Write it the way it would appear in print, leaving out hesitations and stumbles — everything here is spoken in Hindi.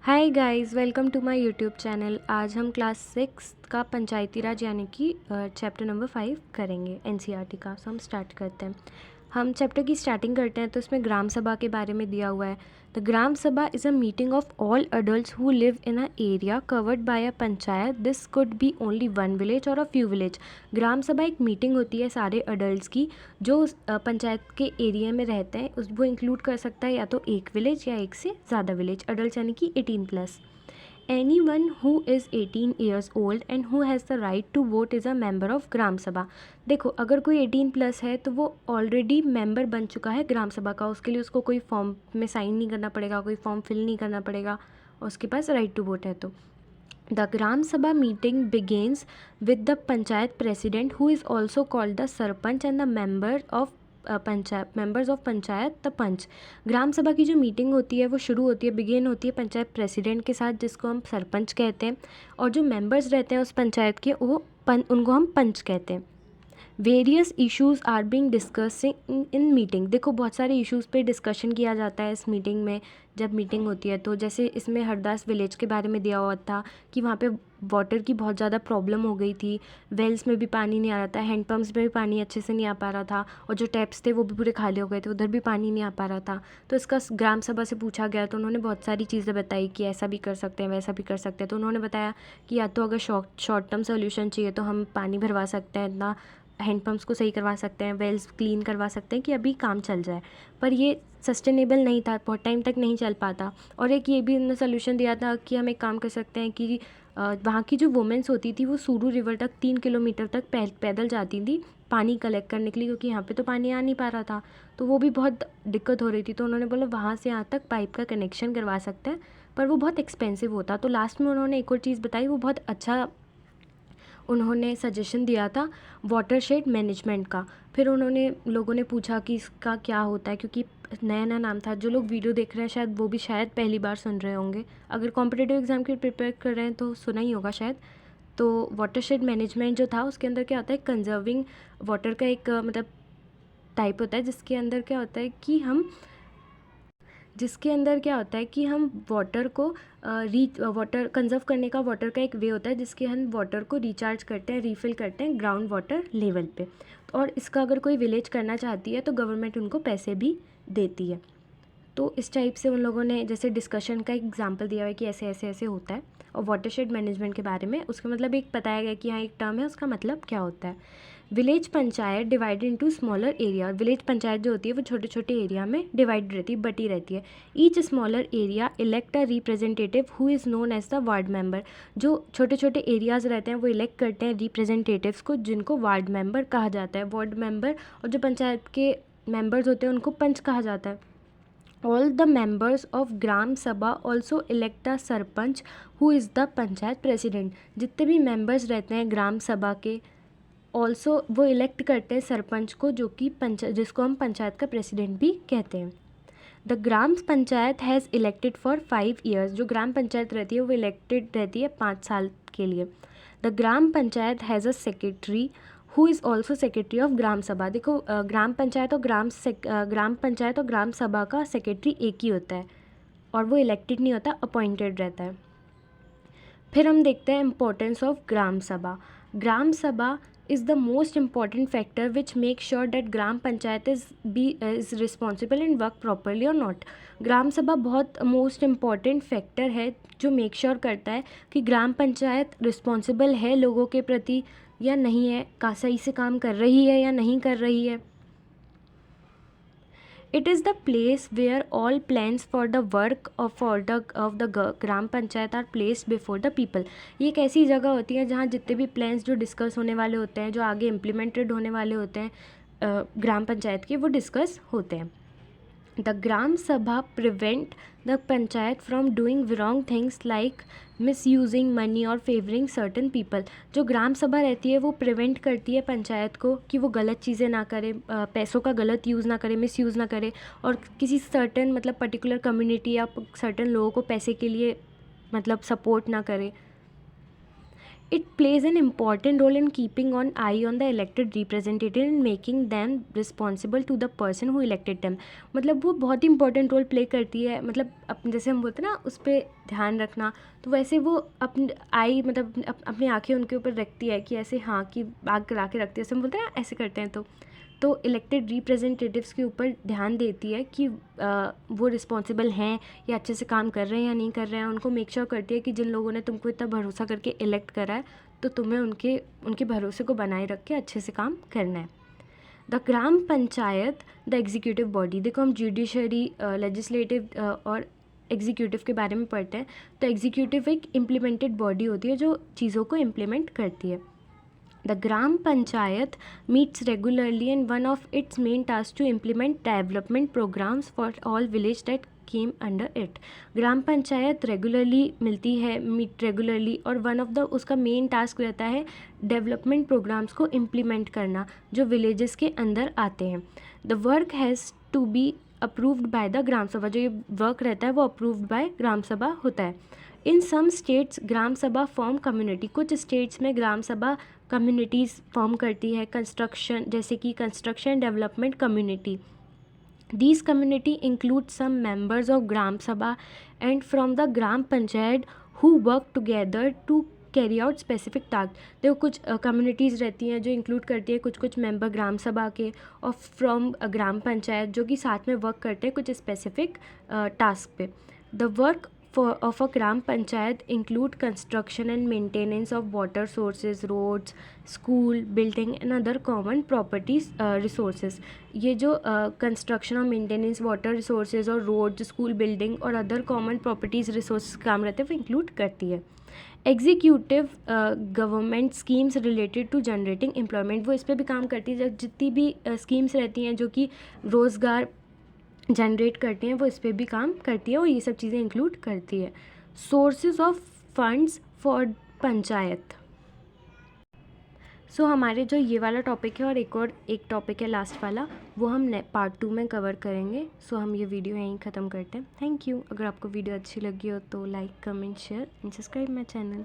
Hi guys, welcome to my YouTube channel. आज हम क्लास 6 का पंचायती राज यानी कि चैप्टर नंबर 5 करेंगे एनसीईआरटी का। सो हम स्टार्ट करते हैं। हम चैप्टर की स्टार्टिंग करते हैं तो इसमें ग्राम सभा के बारे में दिया हुआ है। The gram Sabha is a meeting of all adults who live in a area covered by a panchayat. This could be only one village और अ फ्यू विलेज। ग्राम सभा एक मीटिंग होती है सारे अडल्ट्स की जो पंचायत के एरिया में रहते हैं। वो इंक्लूड कर सकता है या तो एक विलेज या एक से ज़्यादा विलेज। अडल्ट यानी कि 18+। Anyone who is 18 years old and who has the right to vote is a member of ग्राम सभा। देखो, अगर कोई 18+ है तो वो ऑलरेडी मेंबर बन चुका है ग्राम सभा का। उसके लिए उसको कोई फॉर्म में साइन नहीं करना पड़ेगा, कोई फॉर्म फिल नहीं करना पड़ेगा, और उसके पास राइट टू वोट है। तो the gram sabha meeting begins with the panchayat president who is also called the sarpanch and the members of panchayat the panch. Gram sabha की जो मीटिंग होती है वो शुरू होती है, बिगेन होती है पंचायत प्रेसिडेंट के साथ, जिसको हम सरपंच कहते हैं, और जो मेंबर्स रहते हैं उस पंचायत के उनको हम पंच कहते हैं। Various issues are being discussing in meeting. देखो, बहुत सारे इश्यूज़ पे डिस्कशन किया जाता है इस मीटिंग में जब मीटिंग होती है। तो जैसे इसमें हरदास विलेज के बारे में दिया हुआ था कि वहाँ पे वाटर की बहुत ज़्यादा प्रॉब्लम हो गई थी। वेल्स में भी पानी नहीं आ रहा था, हैंडपम्प्स में भी पानी अच्छे से नहीं आ पा रहा था, और जो टैप्स थे वो भी पूरे खाली हो गए थे, उधर भी पानी नहीं आ पा रहा था। तो इसका ग्राम सभा से पूछा गया तो उन्होंने बहुत सारी चीज़ें बताई कि ऐसा भी कर सकते हैं, वैसा भी कर सकते हैं। तो उन्होंने बताया कि या तो अगर शॉर्ट टर्म सोल्यूशन चाहिए तो हम पानी भरवा सकते हैं, इतना हैंडपम्प्स को सही करवा सकते हैं, वेल्स क्लीन करवा सकते हैं कि अभी काम चल जाए। पर ये सस्टेनेबल नहीं था, बहुत टाइम तक नहीं चल पाता। और एक ये भी उन्होंने सोल्यूशन दिया था कि हम एक काम कर सकते हैं कि वहाँ की जो वुमेंस होती थी वो सूरू रिवर तक 3 किलोमीटर तक पैदल जाती थी पानी कलेक्ट करने के लिए, क्योंकि यहाँ पे तो पानी आ नहीं पा रहा था, तो वो भी बहुत दिक्कत हो रही थी। तो उन्होंने बोला वहाँ से यहाँ तक पाइप का कनेक्शन करवा सकते हैं, पर वो बहुत एक्सपेंसिव होता। तो लास्ट में उन्होंने एक और चीज़ बताई, वो बहुत अच्छा उन्होंने सजेशन दिया था वाटरशेड मैनेजमेंट का। फिर उन्होंने लोगों ने पूछा कि इसका क्या होता है, क्योंकि नया नया नाम था। जो लोग वीडियो देख रहे हैं शायद वो भी शायद पहली बार सुन रहे होंगे, अगर कॉम्पिटिटिव एग्ज़ाम के प्रिपेयर कर रहे हैं तो सुना ही होगा शायद। तो वाटरशेड मैनेजमेंट जो था उसके अंदर क्या होता है, कंजर्विंग वाटर का एक मतलब टाइप होता है, जिसके अंदर वाटर को वाटर कंजर्व करने का, वाटर का एक वे होता है जिसके हम वाटर को रिचार्ज करते हैं, रीफिल करते हैं ग्राउंड वाटर लेवल पे। और इसका अगर कोई विलेज करना चाहती है तो गवर्नमेंट उनको पैसे भी देती है। तो इस टाइप से उन लोगों ने जैसे डिस्कशन का एग्जांपल दिया हुआ है कि ऐसे ऐसे ऐसे होता है। और वाटरशेड मैनेजमेंट के बारे में उसका मतलब एक बताया गया कि हाँ एक टर्म है, उसका मतलब क्या होता है। Village panchayat divided into smaller area. Village panchayat जो होती है वो छोटे छोटे एरिया में डिवाइड रहती है, बटी रहती है। Each smaller area elect a representative who is known as the ward member. जो छोटे छोटे एरियाज़ रहते हैं वो इलेक्ट करते हैं रिप्रेजेंटेटिव्स को, जिनको वार्ड मेंबर कहा जाता है। वार्ड मेंबर और जो पंचायत के मेंबर्स होते हैं उनको पंच कहा जाता है। All the members of ग्राम सभा also elect a sarpanch who is the panchayat president. जितने भी मेंबर्स रहते हैं ग्राम सभा के ऑल्सो वो इलेक्ट करते हैं सरपंच को, जो कि जिसको हम पंचायत का प्रेसिडेंट भी कहते हैं। The gram panchayat has elected for 5 years। जो ग्राम पंचायत रहती है वो इलेक्टेड रहती है 5 साल के लिए। The gram panchayat has a secretary who is also secretary of gram sabha. देखो, ग्राम पंचायत और ग्राम सभा का सेक्रेटरी एक ही होता है, और वो इलेक्टेड नहीं होता, अपॉइंटेड रहता है। फिर हम देखते हैं importance of gram Sabha. Gram Sabha is the most important factor which make sure that Gram Panchayat is responsible and work properly और नॉट। ग्राम सभा बहुत मोस्ट इम्पॉर्टेंट फैक्टर है जो मेक श्योर करता है कि ग्राम पंचायत रिस्पॉन्सिबल है लोगों के प्रति या नहीं है, का सही से काम कर रही है या नहीं कर रही है। It is the place where all plans for the work of the gram Panchayat are placed before the people. ये एक ऐसी जगह होती है जहाँ जितने भी प्लान्स जो डिस्कस होने वाले होते हैं, जो आगे इम्प्लीमेंटेड होने वाले होते हैं ग्राम पंचायत के, वो डिस्कस होते हैं। द ग्राम सभा prevent the panchayat from doing wrong things like miss using money और फेवरिंग सर्टन पीपल। जो ग्राम सभा रहती है वो प्रिवेंट करती है पंचायत को कि वो गलत चीज़ें ना करे, पैसों का गलत यूज़ ना करे, मिस यूज़ ना करे, और किसी सर्टन मतलब पर्टिकुलर कम्युनिटी या सर्टन लोगों को पैसे के लिए मतलब सपोर्ट ना करे। It plays an important role in keeping an eye on the elected representative and making them responsible to the person who elected them. मतलब वो बहुत ही इंपॉर्टेंट रोल प्ले करती है, मतलब अपन जैसे हम बोलते हैं ना उस पर ध्यान रखना, तो वैसे वो अपनी आई मतलब अपनी आंखें उनके ऊपर रखती है कि ऐसे हाँ कि आग करा के रखती है, जैसे हम बोलते हैं ना ऐसे करते हैं, तो इलेक्टेड रिप्रेजेंटेटिव्स के ऊपर ध्यान देती है कि वो रिस्पॉन्सिबल हैं या अच्छे से काम कर रहे हैं या नहीं कर रहे हैं। उनको मेक श्योर करती है कि जिन लोगों ने तुमको इतना भरोसा करके इलेक्ट करा है तो तुम्हें उनके भरोसे को बनाए रख के अच्छे से काम करना है। The gram panchayat the executive body, देखो हम जुडिशरी, लेजिस्लेटिव और एग्जीक्यूटिव के बारे में पढ़ते हैं, तो एग्जीक्यूटिव एक इम्प्लीमेंटेड बॉडी होती है जो चीज़ों को इम्प्लीमेंट करती है। The Gram Panchayat meets regularly and one of its main tasks to implement development programs for all villages that came under it. Gram panchayat regularly मिलती है, मीट रेगुलरली, और वन ऑफ द उसका मेन टास्क रहता है डेवलपमेंट प्रोग्राम्स को इम्प्लीमेंट करना जो विलेजेस के अंदर आते हैं। The work has to be approved by the gram sabha, जो ये वर्क रहता है वो अप्रूव्ड बाय ग्राम सभा होता है। इन सम स्टेट्स ग्राम सभा फॉर्म कम्युनिटी, कुछ स्टेट्स में ग्राम सभा कम्युनिटीज़ फॉर्म करती है। कंस्ट्रक्शन, जैसे कि construction development community, these community include some members of gram sabha and from the gram panchayat who work together to carry out specific task. देखो कुछ कम्युनिटीज़ रहती हैं जो इंक्लूड करती है कुछ मेंबर ग्राम सभा के, और फ्रॉम ग्राम पंचायत जो कि साथ में वर्क करते हैं कुछ स्पेसिफिक टास्क पे। The work of a gram panchayat include construction and maintenance of water sources, roads, school, building and other common properties resources। ये जो construction और maintenance water resources और roads, school building और other common properties resources काम रहते हैं वो include करती है। Executive government schemes related to generating employment, वो इस पर भी काम करती है। जितनी भी स्कीम्स रहती हैं जो कि रोज़गार जनरेट करते हैं वो इस पर भी काम करती है और ये सब चीज़ें इंक्लूड करती है। Sources of funds for panchayat. So हमारे जो ये वाला टॉपिक है और एक टॉपिक है लास्ट वाला, वो हम पार्ट 2 में कवर करेंगे। सो हम ये वीडियो यहीं ख़त्म करते हैं। Thank you. अगर आपको वीडियो अच्छी लगी हो तो like, comment, share and subscribe my channel.